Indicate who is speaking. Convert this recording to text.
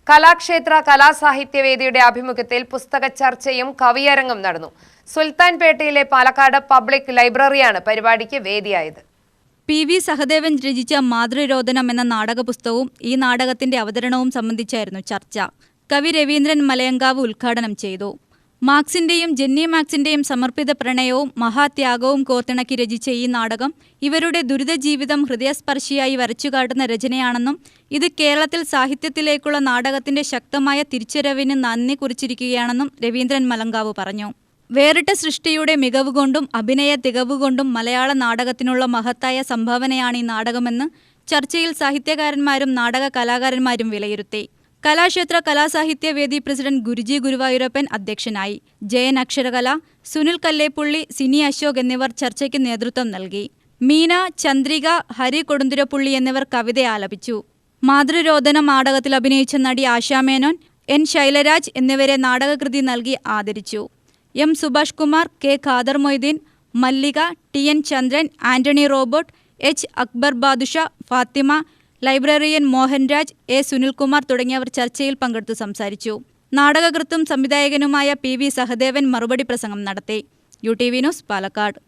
Speaker 1: കലാക്ഷേത്ര കലാസാഹിത്യവേദിയുടെ ആഭിമുഖ്യത്തിൽ പുസ്തക ചർച്ചയും കവിയരങ്ങും നടന്നു. സുൽത്താൻപേട്ടയിലെ പാലക്കാട് പബ്ലിക് ലൈബ്രറിയാണ് പരിപാടിക്ക് വേദിയായത്.
Speaker 2: PV സഹദേവൻ രചിച്ച മാതൃരോദനം എന്ന നാടകപുസ്തകവും ഈ നാടകത്തിന്റെ അവതരണവും സംബന്ധിച്ചായിരുന്നു ചർച്ച. കവി രവീന്ദ്രൻ മലയങ്കാവ് ഉദ്ഘാടനം ചെയ്തു. മാർക്സിന്റെയും ജെന്നി മാർക്സിന്റെയും സമർപ്പിത പ്രണയവും മഹാത്യാഗവും കോർത്തിണക്കി രചിച്ച ഈ നാടകം ഇവരുടെ ദുരിത ജീവിതം ഹൃദയസ്പർശിയായി വരച്ചുകാട്ടുന്ന രചനയാണെന്നും ഇത് കേരളത്തിൽ സാഹിത്യത്തിലേക്കുള്ള നാടകത്തിന്റെ ശക്തമായ തിരിച്ചുവരവിന് നന്ദി കുറിച്ചിരിക്കുകയാണെന്നും രവീന്ദ്രൻ മലങ്കാവ് പറഞ്ഞു. വേറിട്ട സൃഷ്ടിയുടെ മികവുകൊണ്ടും അഭിനയ തികവുകൊണ്ടും മലയാള നാടകത്തിനുള്ള മഹത്തായ സംഭാവനയാണ് ഈ നാടകമെന്ന് ചർച്ചയിൽ സാഹിത്യകാരന്മാരും നാടക കലാകാരന്മാരും വിലയിരുത്തി. കലാക്ഷേത്ര കലാസാഹിത്യവേദി പ്രസിഡന്റ് ഗുരുജി ഗുരുവായൂരപ്പൻ അധ്യക്ഷനായി. ജയൻ അക്ഷരകല, സുനിൽ കല്ലേപ്പുള്ളി, സിനി അശോക് എന്നിവർ ചർച്ചയ്ക്ക് നേതൃത്വം നൽകി. മീന, ചന്ദ്രിക, ഹരി കൊടുന്തുരപ്പുള്ളി എന്നിവർ കവിത ആലപിച്ചു. മാതൃരോദനം നാടകത്തിൽ അഭിനയിച്ച നടി ആശാമേനോൻ, N ശൈലരാജ് എന്നിവരെ നാടകകൃതി നൽകി ആദരിച്ചു. M Subhash Kumar, K Khader Moideen, Mallika, TN Chandran, Antony Robert, H Akbar Badusha, Fathima, librarian Mohanraj, A Sunilkumar തുടങ്ങിയവർ ചർച്ചയിൽ പങ്കെടുത്തു സംസാരിച്ചു. നാടകകൃത്തും സംവിധായകനുമായ PV സഹദേവൻ മറുപടി പ്രസംഗം നടത്തി. UTV news, Palakkad.